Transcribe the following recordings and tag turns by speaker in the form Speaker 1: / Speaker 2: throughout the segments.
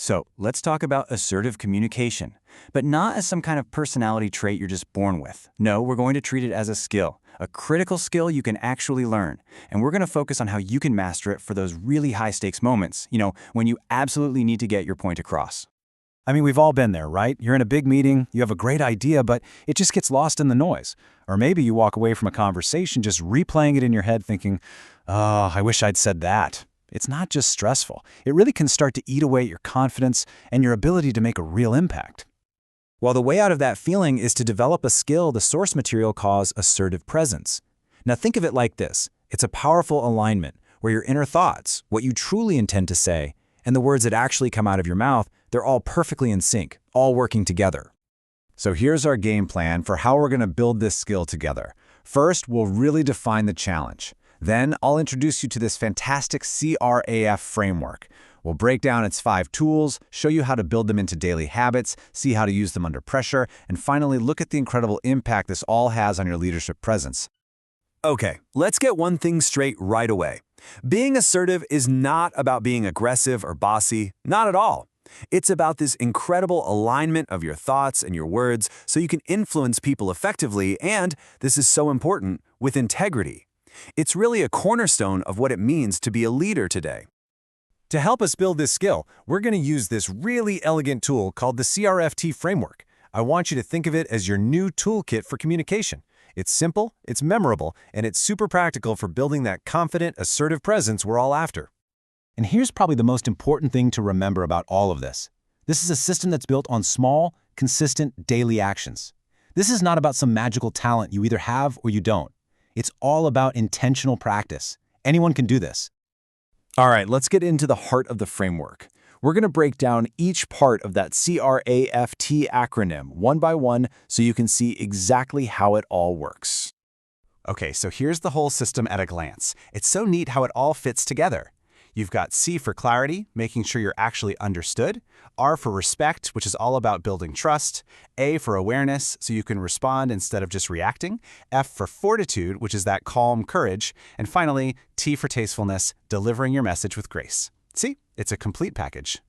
Speaker 1: So let's talk about assertive communication, but not as some kind of personality trait you're just born with. No, we're going to treat it as a skill, a critical skill you can actually learn. And we're going to focus on how you can master it for those really high-stakes moments, when you absolutely need to get your point across.
Speaker 2: I mean, we've all been there, right? You're in a big meeting, you have a great idea, but it just gets lost in the noise. Or maybe you walk away from a conversation just replaying it in your head thinking, oh, I wish I'd said that. It's not just stressful. It really can start to eat away at your confidence and your ability to make a real impact.
Speaker 1: Well, the way out of that feeling is to develop a skill the source material calls assertive presence. Now think of it like this. It's a powerful alignment where your inner thoughts, what you truly intend to say, and the words that actually come out of your mouth, they're all perfectly in sync, all working together.
Speaker 2: So here's our game plan for how we're going to build this skill together. First, we'll really define the challenge. Then, I'll introduce you to this fantastic C.R.A.F. framework. We'll break down its 5 tools, show you how to build them into daily habits, see how to use them under pressure, and finally look at the incredible impact this all has on your leadership presence.
Speaker 3: Okay, let's get one thing straight right away. Being assertive is not about being aggressive or bossy, not at all. It's about this incredible alignment of your thoughts and your words so you can influence people effectively and, this is so important, with integrity. It's really a cornerstone of what it means to be a leader today.
Speaker 4: To help us build this skill, we're going to use this really elegant tool called the C.R.A.F.T framework. I want you to think of it as your new toolkit for communication. It's simple, it's memorable, and it's super practical for building that confident, assertive presence we're all after.
Speaker 2: And here's probably the most important thing to remember about all of this. This is a system that's built on small, consistent, daily actions. This is not about some magical talent you either have or you don't. It's all about intentional practice. Anyone can do this.
Speaker 4: All right, let's get into the heart of the framework. We're going to break down each part of that C.R.A.F.T acronym one by one so you can see exactly how it all works. Okay, so here's the whole system at a glance. It's so neat how it all fits together. You've got C for clarity, making sure you're actually understood, R for respect, which is all about building trust, A for awareness, so you can respond instead of just reacting, F for fortitude, which is that calm courage, and finally, T for tastefulness, delivering your message with grace. See, it's a complete package.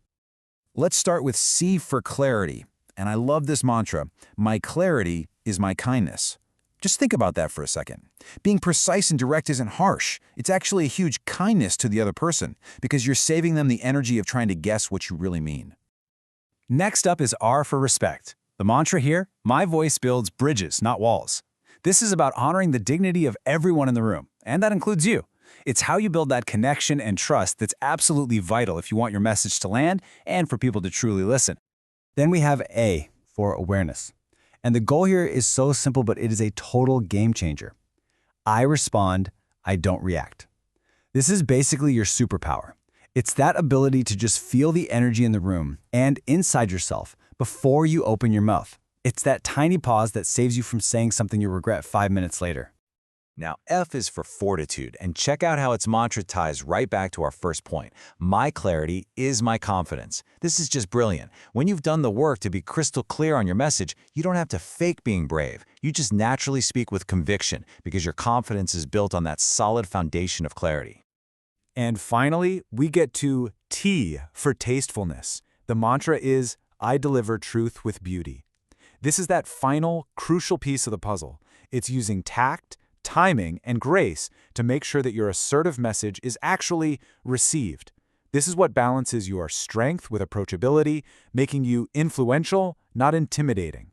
Speaker 2: Let's start with C for clarity. And I love this mantra, my clarity is my kindness. Just think about that for a second. Being precise and direct isn't harsh. It's actually a huge kindness to the other person because you're saving them the energy of trying to guess what you really mean. Next up is R for respect. The mantra here, my voice builds bridges, not walls. This is about honoring the dignity of everyone in the room, and that includes you. It's how you build that connection and trust that's absolutely vital if you want your message to land and for people to truly listen. Then we have A for awareness. And the goal here is so simple, but it is a total game changer. I respond, I don't react. This is basically your superpower. It's that ability to just feel the energy in the room and inside yourself before you open your mouth. It's that tiny pause that saves you from saying something you regret 5 minutes later.
Speaker 3: Now, F is for fortitude, and check out how its mantra ties right back to our first point. My clarity is my confidence. This is just brilliant. When you've done the work to be crystal clear on your message, you don't have to fake being brave. You just naturally speak with conviction because your confidence is built on that solid foundation of clarity.
Speaker 4: And finally, we get to T for tastefulness. The mantra is, I deliver truth with beauty. This is that final, crucial piece of the puzzle. It's using tact, timing, and grace to make sure that your assertive message is actually received. This is what balances your strength with approachability, making you influential, not intimidating.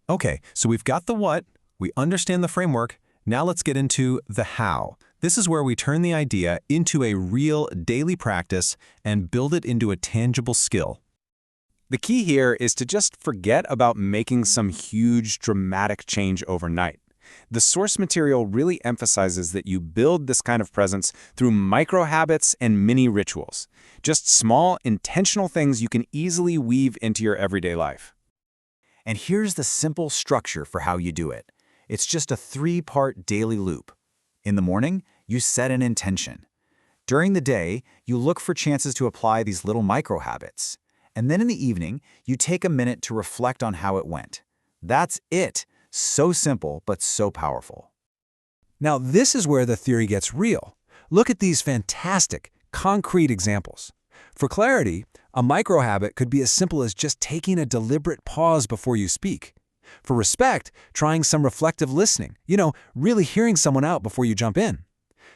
Speaker 4: Okay, so we've got the what, we understand the framework, now let's get into the how. This is where we turn the idea into a real daily practice and build it into a tangible skill. The key here is to just forget about making some huge, dramatic change overnight. The source material really emphasizes that you build this kind of presence through micro habits and mini rituals. Just small, intentional things you can easily weave into your everyday life.
Speaker 2: And here's the simple structure for how you do it. It's just a 3-part daily loop. In the morning, you set an intention. During the day, you look for chances to apply these little micro habits. And then in the evening, you take a minute to reflect on how it went. That's it. So simple, but so powerful. Now, this is where the theory gets real. Look at these fantastic, concrete examples. For clarity, a micro-habit could be as simple as just taking a deliberate pause before you speak. For respect, trying some reflective listening, really hearing someone out before you jump in.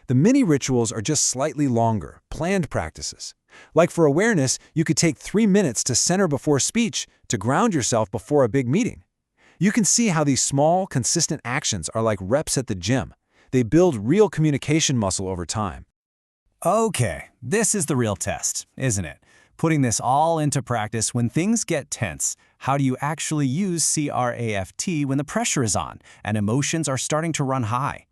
Speaker 2: The mini rituals are just slightly longer, planned practices. Like for awareness, you could take 3 minutes to center before speech, to ground yourself before a big meeting. You can see how these small, consistent actions are like reps at the gym. They build real communication muscle over time.
Speaker 3: Okay, this is the real test, isn't it? Putting this all into practice when things get tense. How do you actually use C.R.A.F.T when the pressure is on and emotions are starting to run high?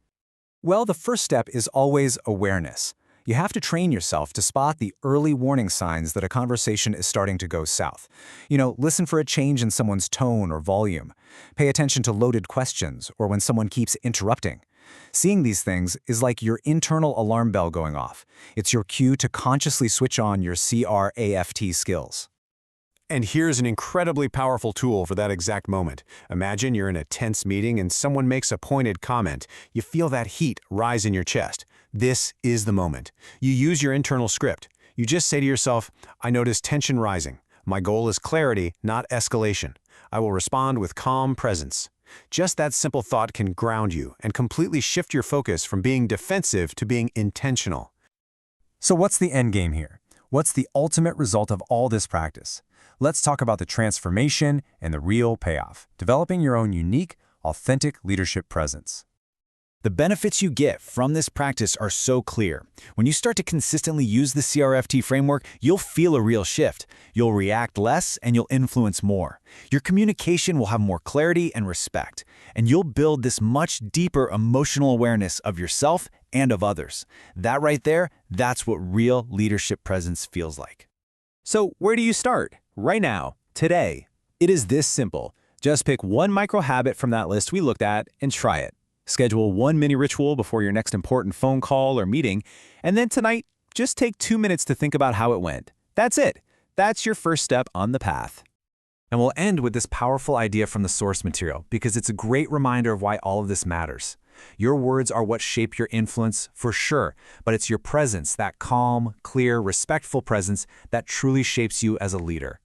Speaker 1: Well, the first step is always awareness. You have to train yourself to spot the early warning signs that a conversation is starting to go south. Listen for a change in someone's tone or volume. Pay attention to loaded questions or when someone keeps interrupting. Seeing these things is like your internal alarm bell going off. It's your cue to consciously switch on your C.R.A.F.T skills.
Speaker 3: And here's an incredibly powerful tool for that exact moment. Imagine you're in a tense meeting and someone makes a pointed comment. You feel that heat rise in your chest. This is the moment. You use your internal script. You just say to yourself, I notice tension rising. My goal is clarity, not escalation. I will respond with calm presence. Just that simple thought can ground you and completely shift your focus from being defensive to being intentional.
Speaker 1: So what's the end game here? What's the ultimate result of all this practice? Let's talk about the transformation and the real payoff, developing your own unique, authentic leadership presence. The benefits you get from this practice are so clear. When you start to consistently use the C.R.A.F.T framework, you'll feel a real shift. You'll react less and you'll influence more. Your communication will have more clarity and respect, and you'll build this much deeper emotional awareness of yourself and of others. That right there, that's what real leadership presence feels like. So where do you start? Right now, today. It is this simple. Just pick one micro habit from that list we looked at and try it. Schedule one mini ritual before your next important phone call or meeting, and then tonight, just take 2 minutes to think about how it went. That's it. That's your first step on the path. And we'll end with this powerful idea from the source material because it's a great reminder of why all of this matters. Your words are what shape your influence, for sure, but it's your presence, that calm, clear, respectful presence that truly shapes you as a leader.